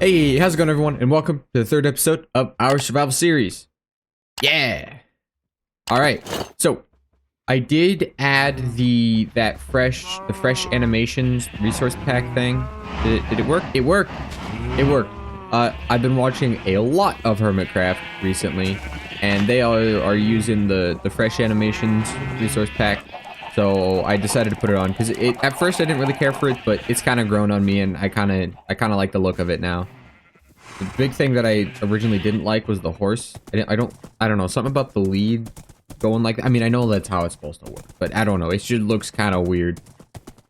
Hey, how's it going, everyone? And welcome to the third episode of our survival series. Yeah. All right. So I did add the fresh animations resource pack thing. Did it work? It worked. It worked. I've been watching a lot of Hermitcraft recently, and they are using the fresh animations resource pack. So I decided to put it on because at first I didn't really care for it, but it's kind of grown on me, and I kind of like the look of it now. The big thing that I originally didn't like was the horse. I don't know, something about the lead going like that. I mean, I know that's how it's supposed to work, but I don't know. It just looks kind of weird.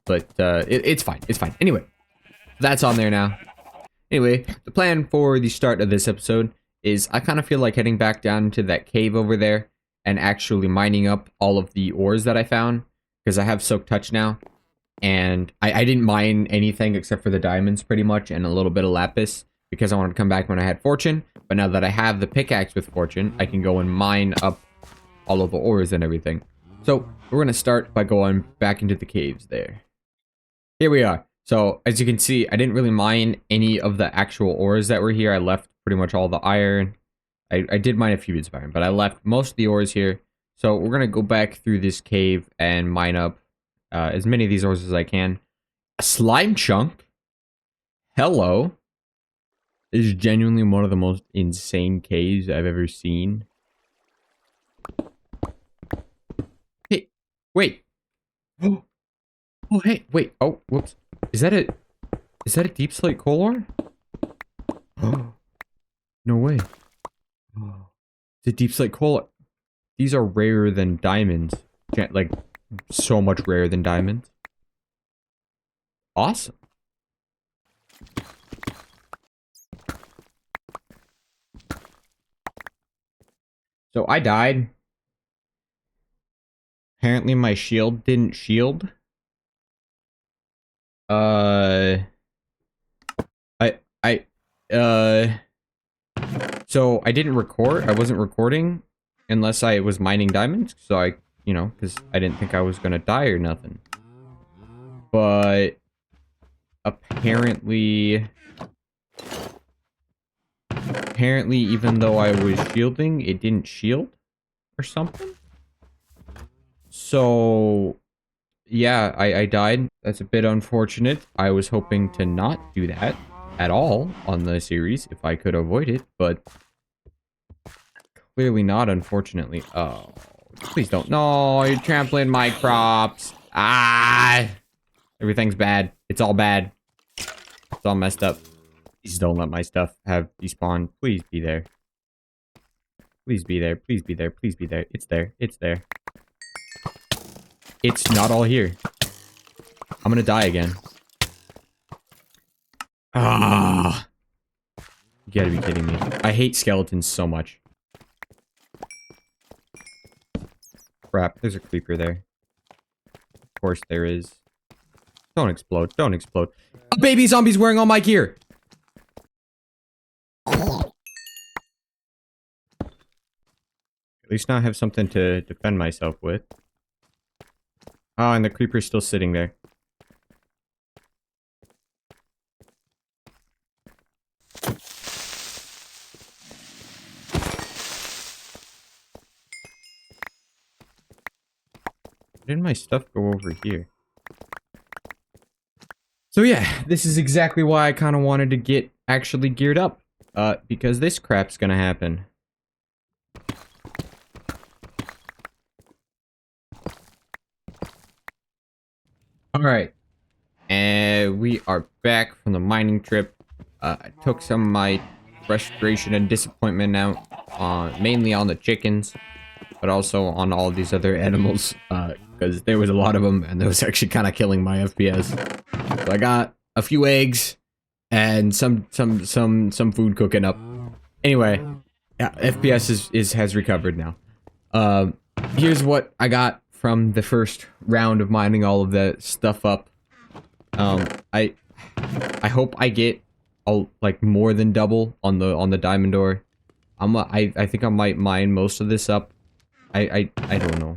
But it's fine. It's fine. Anyway, that's on there now. Anyway, the plan for the start of this episode is I kind of feel like heading back down into that cave over there and actually mining up all of the ores that I found, because I have Soak Touch now. And I didn't mine anything except for the diamonds pretty much and a little bit of lapis, because I wanted to come back when I had fortune. But now that I have the pickaxe with fortune, I can go and mine up all of the ores and everything. So we're going to start by going back into the caves there. Here we are. So as you can see, I didn't really mine any of the actual ores that were here. I left pretty much all the iron. I did mine a few bits of iron, but I left most of the ores here. So we're going to go back through this cave and mine up as many of these ores as I can. A slime chunk? Hello. This is genuinely one of the most insane caves I've ever seen. Hey, wait. Oh, hey, wait. Oh, whoops. Is that a deep slate coal ore? Oh, no way. Oh, it's a deep slate coal ore. These are rarer than diamonds. Like, so much rarer than diamonds. Awesome. So I died. Apparently my shield didn't shield. So I didn't record. I wasn't recording unless I was mining diamonds. So because I didn't think I was gonna die or nothing. But apparently, even though I was shielding, it didn't shield or something. So yeah, I died. That's a bit unfortunate. I was hoping to not do that at all on the series if I could avoid it, but clearly not, unfortunately. Oh, please don't. No, you're trampling my crops. Ah, everything's bad. It's all bad. It's all messed up. Please don't let my stuff have despawn. Please be there. Please be there. Please be there. Please be there. It's there. It's there. It's not all here. I'm gonna die again. Ah! You gotta be kidding me. I hate skeletons so much. Crap, there's a creeper there. Of course there is. Don't explode. Don't explode. A baby zombie's wearing all my gear! At least now I have something to defend myself with. Oh, and the creeper's still sitting there. Didn't my stuff go over here? So yeah, this is exactly why I kind of wanted to get actually geared up. Because this crap's gonna happen. Alright. And we are back from the mining trip. I took some of my frustration and disappointment out mainly on the chickens, but also on all these other animals, because there was a lot of them, and that was actually kind of killing my FPS. So I got a few eggs and some food cooking up. Anyway, yeah, FPS has recovered now. Here's what I got from the first round of mining all of that stuff up. I hope I get like more than double on the diamond ore. I think I might mine most of this up. I don't know.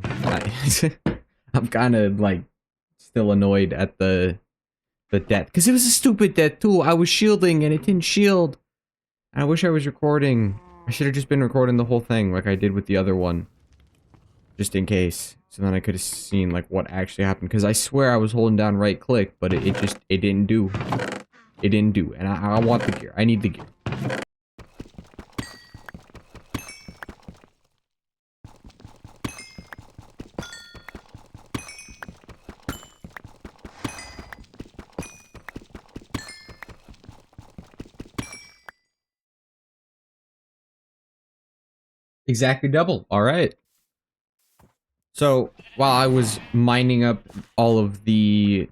I'm kind of like still annoyed at the the death. Because it was a stupid death too. I was shielding and it didn't shield. And I wish I was recording. I should have just been recording the whole thing like I did with the other one. Just in case. So then I could have seen like what actually happened. Because I swear I was holding down right click, but it didn't do. It didn't do. And I want the gear. I need the gear. Exactly double. All right. So while I was mining up all of the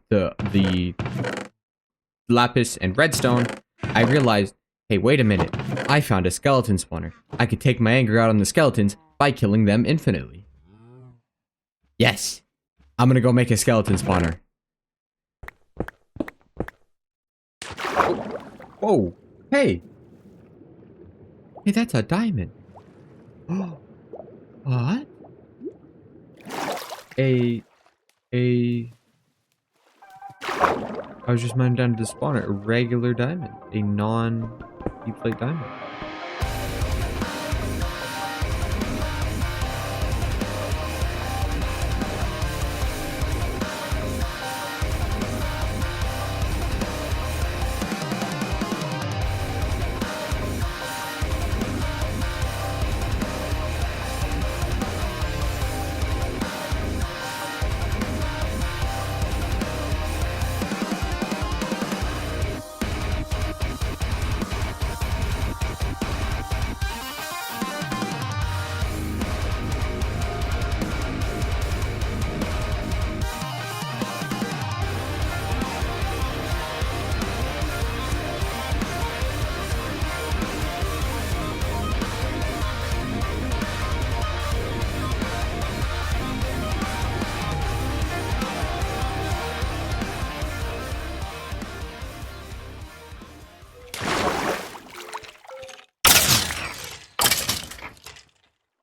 lapis and redstone, I realized, hey, wait a minute. I found a skeleton spawner. I could take my anger out on the skeletons by killing them infinitely. Yes. I'm gonna go make a skeleton spawner. Whoa. Hey. Hey, that's a diamond. What? I was just mining down to the spawner. A regular diamond. A non-deep plate diamond.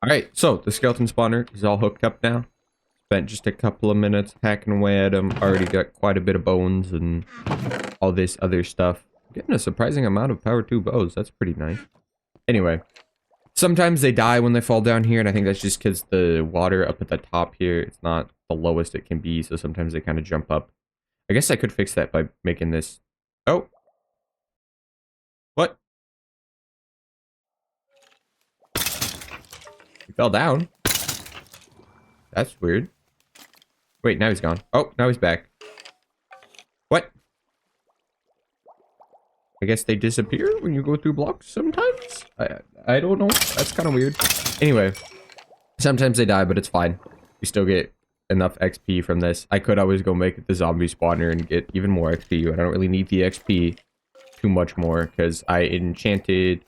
Alright, so the skeleton spawner is all hooked up now. Spent just a couple of minutes hacking away at them. Already got quite a bit of bones and all this other stuff. Getting a surprising amount of power 2 bows. That's pretty nice. Anyway, sometimes they die when they fall down here, and I think that's just because the water up at the top here, it's not the lowest it can be, so sometimes they kind of jump up. I guess I could fix that by making this... Oh! What? He fell down? That's weird. Wait, now he's gone. Oh, now he's back. What? I guess they disappear when you go through blocks sometimes? I don't know. That's kind of weird. Anyway, sometimes they die, but it's fine. We still get enough XP from this. I could always go make the zombie spawner and get even more XP, but I don't really need the XP too much more because I enchanted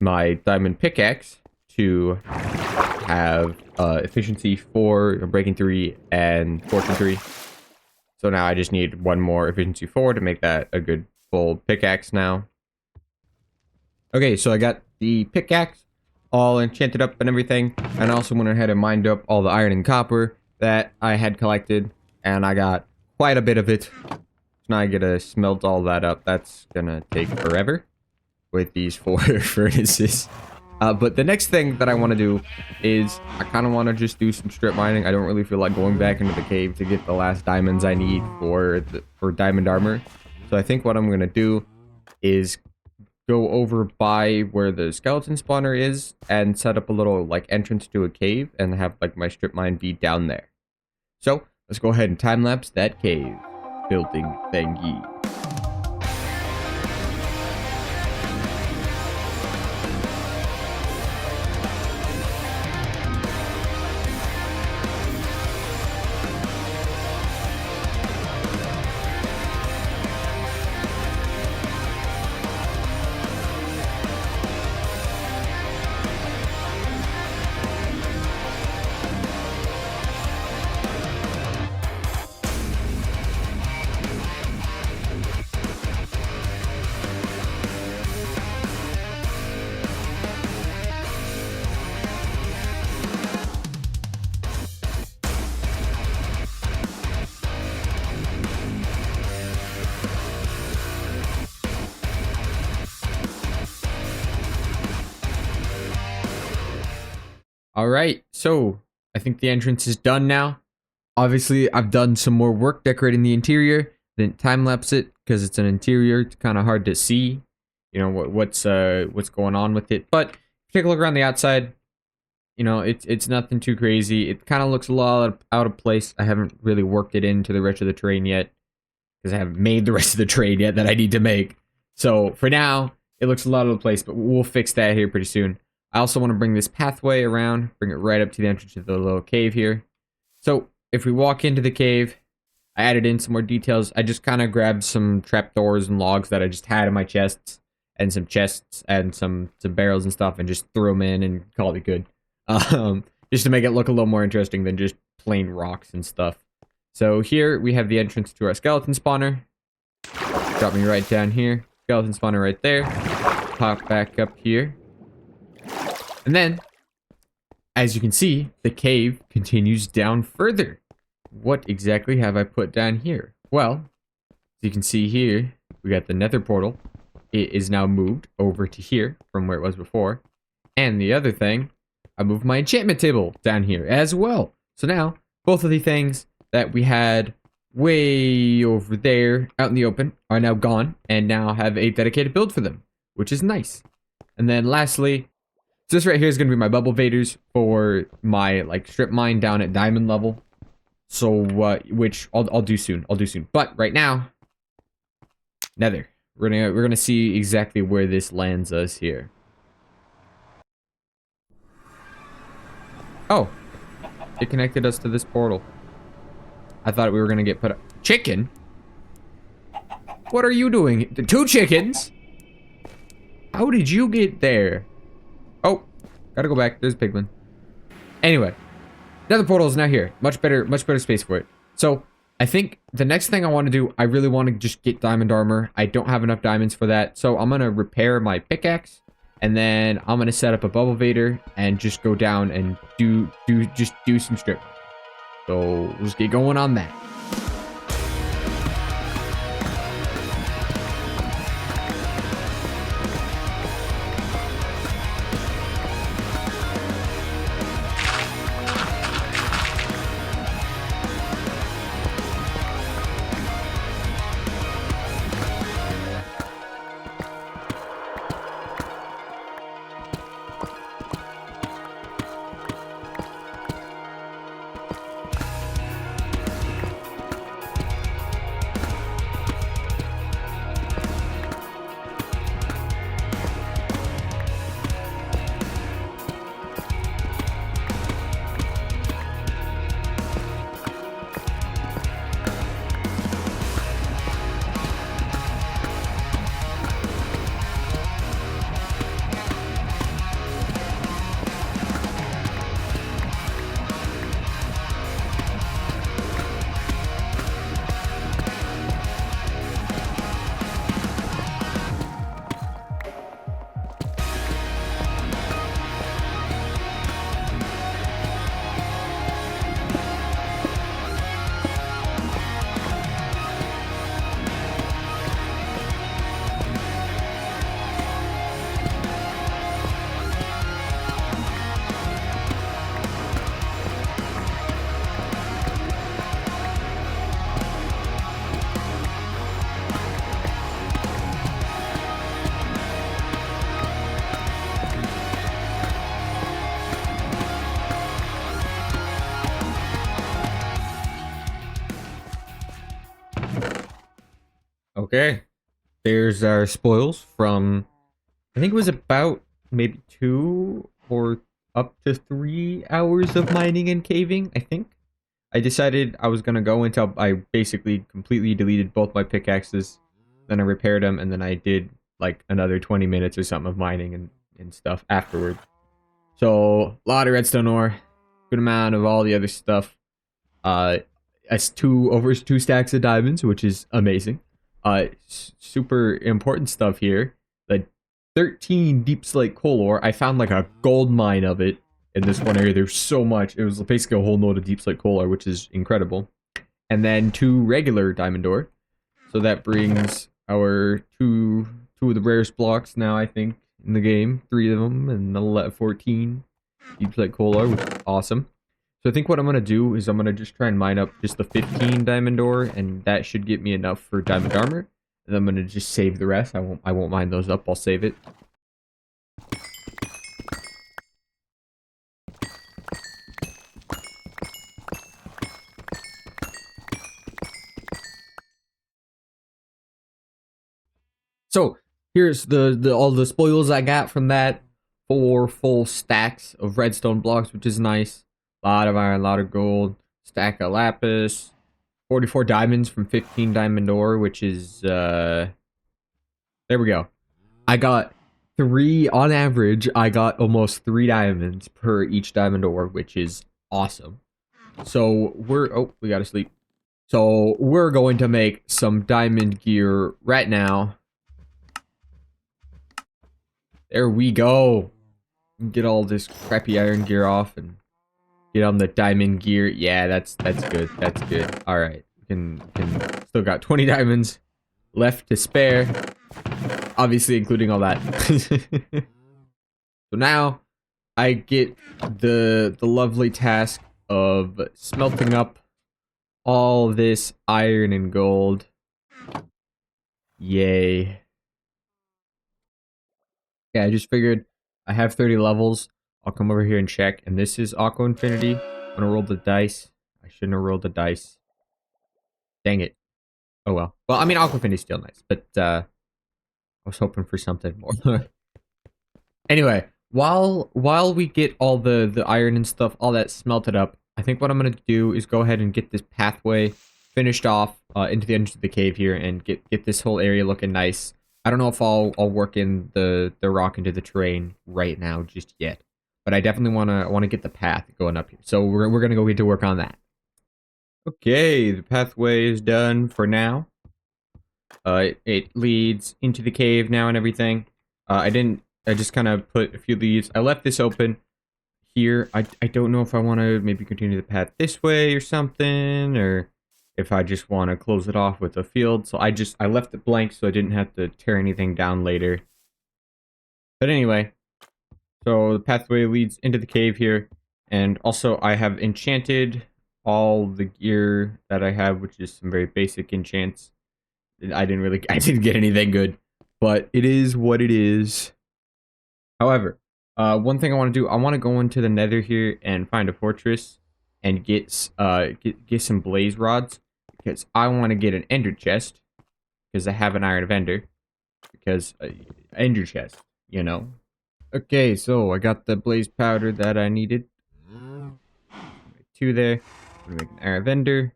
my diamond pickaxe to have efficiency 4, breaking 3, and fortune 3. So now I just need one more efficiency 4 to make that a good full pickaxe now. Okay, so I got the pickaxe all enchanted up and everything, and I also went ahead and mined up all the iron and copper that I had collected, and I got quite a bit of it. So now I gotta smelt all that up. That's gonna take forever with these 4 furnaces. But the next thing that I want to do is I kind of want to just do some strip mining. I don't really feel like going back into the cave to get the last diamonds I need for diamond armor. So I think what I'm going to do is go over by where the skeleton spawner is and set up a little like entrance to a cave and have like my strip mine be down there. So let's go ahead and time lapse that cave building thingy. All right, so I think the entrance is done now. Obviously, I've done some more work decorating the interior. Didn't time lapse it because it's an interior. It's kind of hard to see, you know, what's going on with it. But take a look around the outside. You know, it's nothing too crazy. It kind of looks a lot out of place. I haven't really worked it into the rest of the terrain yet because I haven't made the rest of the terrain yet that I need to make. So for now, it looks a lot out of place, but we'll fix that here pretty soon. I also want to bring this pathway around, bring it right up to the entrance of the little cave here. So if we walk into the cave, I added in some more details. I just kind of grabbed some trapdoors and logs that I just had in my chests, and some chests and some barrels and stuff, and just threw them in and called it good. Just to make it look a little more interesting than just plain rocks and stuff. So here we have the entrance to our skeleton spawner. Drop me right down here. Skeleton spawner right there. Pop back up here. And then, as you can see, the cave continues down further. What exactly have I put down here? Well, as you can see here, we got the nether portal. It is now moved over to here from where it was before. And the other thing, I moved my enchantment table down here as well. So now, both of the things that we had way over there out in the open are now gone and now have a dedicated build for them, which is nice. And then lastly, so this right here is going to be my bubble vaders for my strip mine down at diamond level. So which I'll do soon. But right now, nether. We're gonna see exactly where this lands us here. Oh, it connected us to this portal. I thought we were gonna get put up. Chicken? What are you doing? The 2 chickens? How did you get there? Oh, gotta go back. There's a piglin. Anyway, nether portal is now here. Much better space for it. So I think the next thing I want to do, I really want to just get diamond armor. I don't have enough diamonds for that, so I'm gonna repair my pickaxe, and then I'm gonna set up a bubble vader and just go down and do some strip. So let's get going on that. Okay, there's our spoils from, I think it was about maybe 2 or up to 3 hours of mining and caving, I think. I decided I was going to go until I basically completely deleted both my pickaxes, then I repaired them, and then I did like another 20 minutes or something of mining and stuff afterward. So, a lot of redstone ore, good amount of all the other stuff. That's over 2 stacks of diamonds, which is amazing. Super important stuff here. The 13 deep slate coal ore. I found like a gold mine of it in this one area. There's so much. It was basically a whole node of deep slate coal ore, which is incredible. And then 2 regular diamond ore. So that brings our two of the rarest blocks now, I think, in the game. 3 of them and 14. deep slate coal ore, which is awesome. So I think what I'm going to do is I'm going to just try and mine up just the 15 diamond ore, and that should get me enough for diamond armor. And I'm going to just save the rest. I won't mine those up. I'll save it. So here's the all the spoils I got from that. 4 full stacks of redstone blocks, which is nice. A lot of iron, a lot of gold. Stack of lapis. 44 diamonds from 15 diamond ore, which is there we go. I got 3 on average. I got almost 3 diamonds per each diamond ore, which is awesome. So we gotta sleep. So we're going to make some diamond gear right now. There we go. Get all this crappy iron gear off and get on the diamond gear. Yeah, that's good. That's good. All right, we can still got 20 diamonds left to spare. Obviously, including all that. So now I get the lovely task of smelting up all this iron and gold. Yay. Yeah, I just figured I have 30 levels. I'll come over here and check. And this is Aqua Infinity. I'm gonna roll the dice. I shouldn't have rolled the dice. Dang it. Oh well. Well, I mean, Aqua Infinity's still nice, but I was hoping for something more. Anyway, while we get all the iron and stuff, all that smelted up, I think what I'm gonna do is go ahead and get this pathway finished off into the entrance of the cave here and get this whole area looking nice. I don't know if I'll work in the rock into the terrain right now just yet, but I definitely wanna get the path going up here. So we're gonna go get to work on that. Okay, the pathway is done for now. It leads into the cave now and everything. I just kind of put a few leaves. I left this open here. I don't know if I want to maybe continue the path this way or something, or if I just want to close it off with a field. So I left it blank so I didn't have to tear anything down later. But anyway, so the pathway leads into the cave here, and also I have enchanted all the gear that I have, which is some very basic enchants. I didn't get anything good, but it is what it is. However, one thing I want to do, I want to go into the nether here and find a fortress and get some blaze rods, because I want to get an ender chest, because I have an iron of ender, because ender chest, you know. Okay, so I got the blaze powder that I needed. 2 there. I'm gonna make an iron of ender.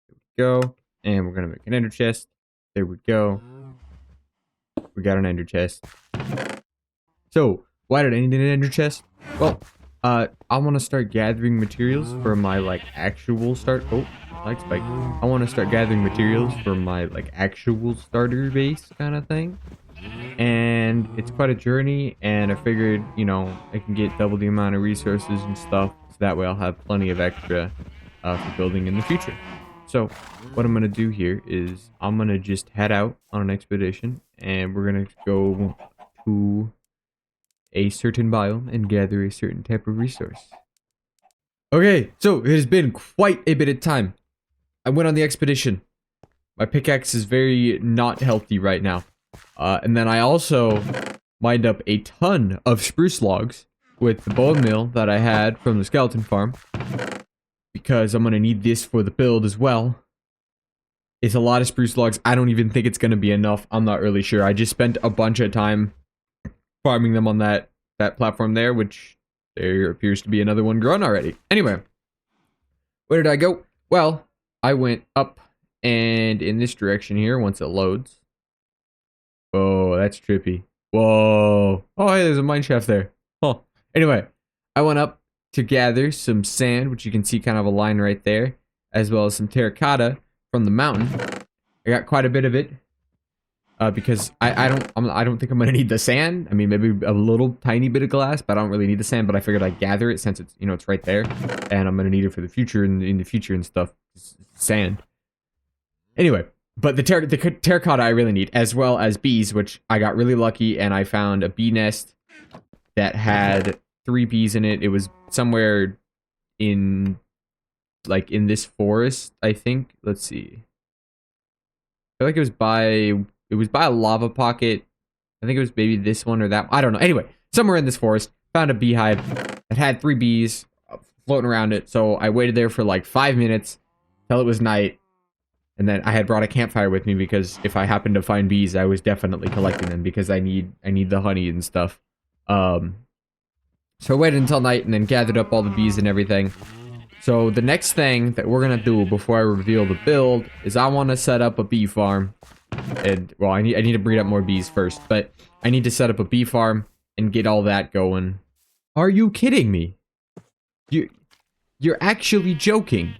There we go. And we're gonna make an ender chest. There we go. We got an ender chest. So, why did I need an ender chest? Well, I want to start gathering materials for my, like, actual start... Oh, like spike. I want to start gathering materials for my, like, actual starter base kind of thing. And it's quite a journey, and I figured, you know, I can get double the amount of resources and stuff, so that way I'll have plenty of extra for building in the future. So, what I'm going to do here is I'm going to just head out on an expedition, and we're going to go to a certain biome and gather a certain type of resource. Okay, so it has been quite a bit of time. I went on the expedition. My pickaxe is very not healthy right now. And then I also mined up a ton of spruce logs with the bone meal that I had from the skeleton farm, because I'm going to need this for the build as well. It's a lot of spruce logs. I don't even think it's going to be enough. I'm not really sure. I just spent a bunch of time farming them on that platform there, which there appears to be another one growing already. Anyway, where did I go? Well, I went up and in this direction here once it loads. Oh, that's trippy. Whoa. Oh, hey, there's a mine shaft there. Huh. Anyway, I went up to gather some sand, which you can see kind of a line right there, as well as some terracotta from the mountain. I got quite a bit of it, because I don't think I'm gonna need the sand. I mean, maybe a little tiny bit of glass, but I don't really need the sand. But I figured I'd gather it since it's, you know, it's right there, and I'm gonna need it for the future and in the future and stuff. Sand. Anyway, but the terracotta I really need, as well as bees, which I got really lucky and I found a bee nest that had 3 bees in it. It was somewhere in in this forest, I think. Let's see. I feel like it was by a lava pocket. I think it was maybe this one or that one. I don't know. Anyway, somewhere in this forest, found a beehive that had 3 bees floating around it. So I waited there for like 5 minutes till it was night. And then I had brought a campfire with me because if I happened to find bees, I was definitely collecting them because I need the honey and stuff. So I waited until night and then gathered up all the bees and everything. So the next thing that we're gonna do before I reveal the build is I want to set up a bee farm. And well, I need to breed up more bees first, but I need to set up a bee farm and get all that going. Are you kidding me? You're actually joking.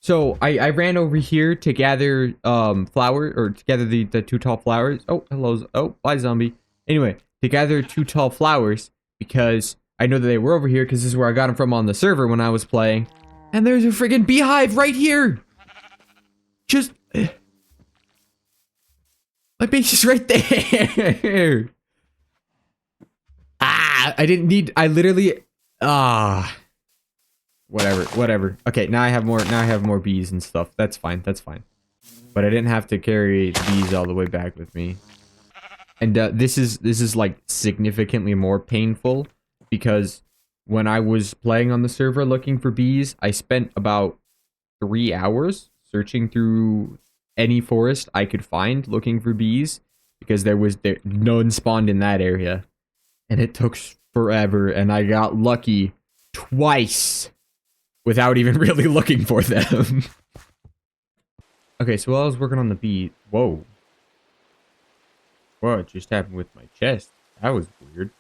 So I ran over here to gather flower, or to gather the 2 tall flowers. Oh, hello. Oh, bye zombie. Anyway, to gather 2 tall flowers because I know that they were over here because this is where I got them from on the server when I was playing. And there's a friggin' beehive right here. Just my base is right there. I literally whatever. Okay, now I have more bees and stuff. That's fine. But I didn't have to carry the bees all the way back with me. And this is like significantly more painful because when I was playing on the server looking for bees, I spent about 3 hours searching through any forest I could find looking for bees because none spawned in that area. And it took forever, and I got lucky twice without even really looking for them. Okay, so while I was working on the bee... Whoa, it just happened with my chest. That was weird.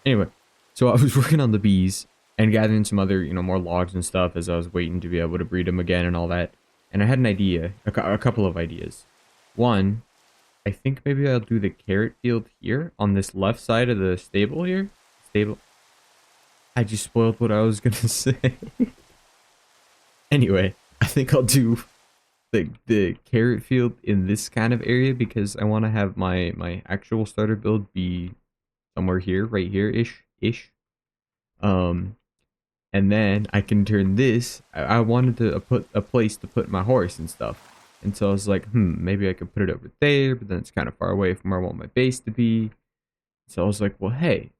Anyway, so I was working on the bees and gathering some other, more logs and stuff as I was waiting to be able to breed them again and all that. And I had an idea, a couple of ideas. One, I think maybe I'll do the carrot field here on this left side of the stable here. I just spoiled what I was gonna say. Anyway, I think I'll do the carrot field in this kind of area because I want to have my actual starter build be somewhere here, right here ish. And then I can turn this. I wanted to put a place to put my horse and stuff. And so I was like, maybe I could put it over there, but then it's kind of far away from where I want my base to be. So I was like, well, hey,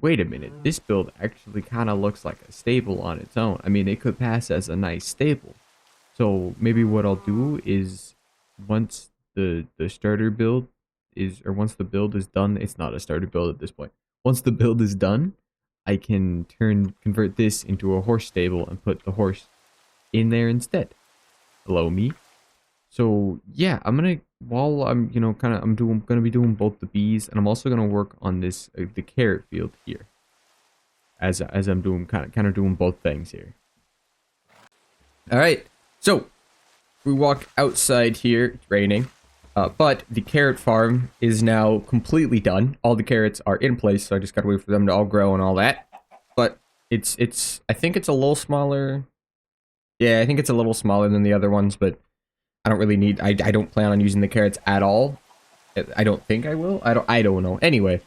wait a minute. This build actually kind of looks like a stable on its own. I mean, it could pass as a nice stable. So maybe what I'll do is once the starter build is, or once the build is done, it's not a starter build at this point. Once the build is done, I can convert this into a horse stable and put the horse in there instead. Hello, me. So yeah, I'm gonna, while I'm gonna be doing both the bees, and I'm also gonna work on this the carrot field here as I'm doing kind of doing both things here. All right, so we walk outside here. It's raining, but the carrot farm is now completely done. All the carrots are in place, so I just gotta wait for them to all grow and all that. But it's I think it's a little smaller. Yeah, I think it's a little smaller than the other ones, but I don't really need, I don't plan on using the carrots at all. I don't think I will. I don't know. Anyway,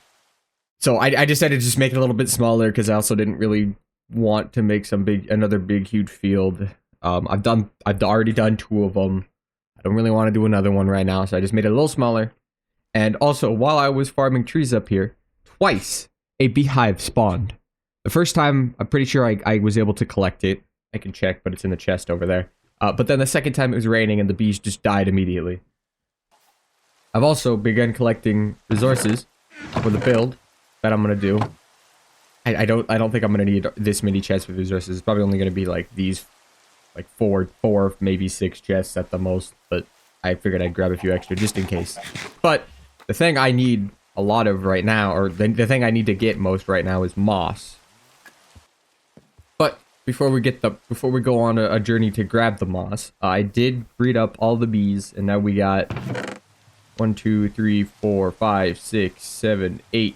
so I decided to just make it a little bit smaller because I also didn't really want to make another big huge field. I've already done 2 of them. I don't really want to do another one right now, so I just made it a little smaller. And also, while I was farming trees up here, twice a beehive spawned. The first time, I'm pretty sure I was able to collect it. I can check, but it's in the chest over there. But then the second time it was raining and the bees just died immediately. I've also begun collecting resources for the build that I'm gonna do. I don't think I'm gonna need this many chests with resources. It's probably only gonna be like these, like four, maybe 6 chests at the most. But I figured I'd grab a few extra just in case. But the thing I need a lot of right now, or the thing I need to get most right now, is moss. But before we go on a journey to grab the moss, I did breed up all the bees, and now we got 1, 2, 3, 4, 5, 6, 7, 8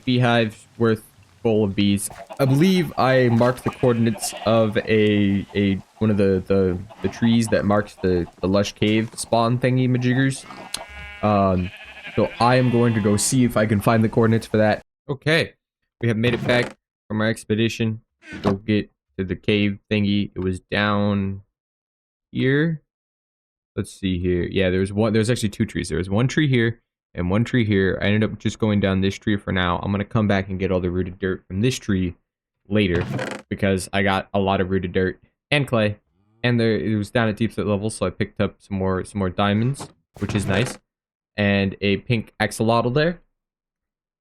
beehives worth full of bees. I believe I marked the coordinates of one of the trees that marks the lush cave spawn thingy majiggers. So I am going to go see if I can find the coordinates for that. Okay, we have made it back from our expedition. Go get to the cave thingy. It was down here. Let's see here. Yeah, there's actually 2 trees. There was 1 tree here and 1 tree here. I ended up just going down this tree for now. I'm gonna come back and get all the rooted dirt from this tree later because I got a lot of rooted dirt and clay. And it was down at deep set level, so I picked up some more diamonds, which is nice. And a pink axolotl there.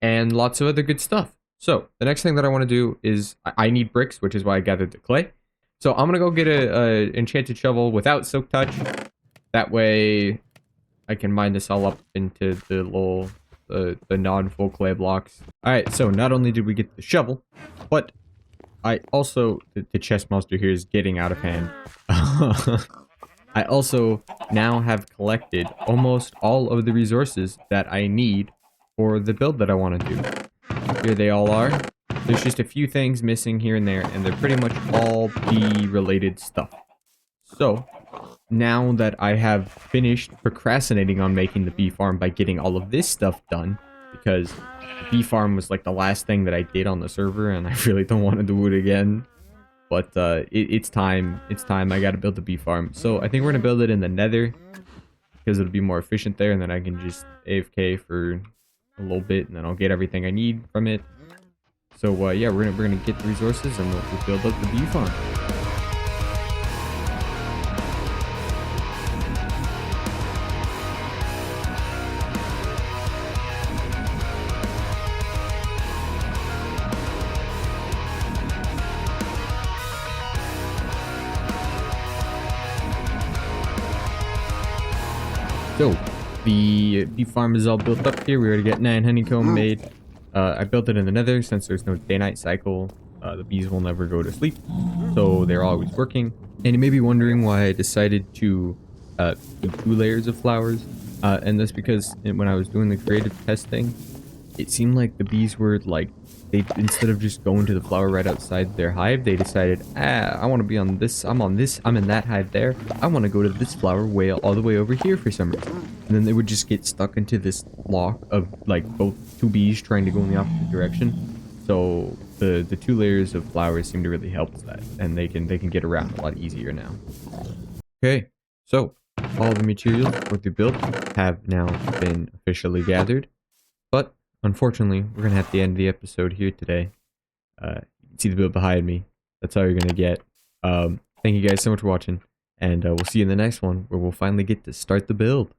And lots of other good stuff. So, the next thing that I want to do is, I need bricks, which is why I gathered the clay. So, I'm going to go get a enchanted shovel without silk touch. That way, I can mine this all up into the little, the non-full clay blocks. Alright, so not only did we get the shovel, but I also, the chest monster here is getting out of hand. I also now have collected almost all of the resources that I need for the build that I want to do. Here they all are. There's just a few things missing here and there, and they're pretty much all bee-related stuff. So, now that I have finished procrastinating on making the bee farm by getting all of this stuff done, because the bee farm was like the last thing that I did on the server, and I really don't want to do it again. But it's time. It's time. I gotta build the bee farm. So I think we're gonna build it in the nether because it'll be more efficient there, and then I can just AFK for a little bit, and then I'll get everything I need from it. So yeah, we're gonna get the resources, and we'll build up the bee farm. So, the bee farm is all built up here. We already got 9 honeycomb made. I built it in the nether since there's no day-night cycle. The bees will never go to sleep, so they're always working. And you may be wondering why I decided to do 2 layers of flowers. And that's because when I was doing the creative testing, it seemed like the bees were like, instead of just going to the flower right outside their hive, they decided, I want to be on this, I'm in that hive there. I want to go to this flower all the way over here for some reason. And then they would just get stuck into this lock of like both 2 bees trying to go in the opposite direction. So the 2 layers of flowers seem to really help with that, and they can get around a lot easier now. Okay, so all the materials for the build have now been officially gathered, but unfortunately, we're going to have to end the episode here today. You can see the build behind me. That's all you're going to get. Thank you guys so much for watching, and we'll see you in the next one, where we'll finally get to start the build.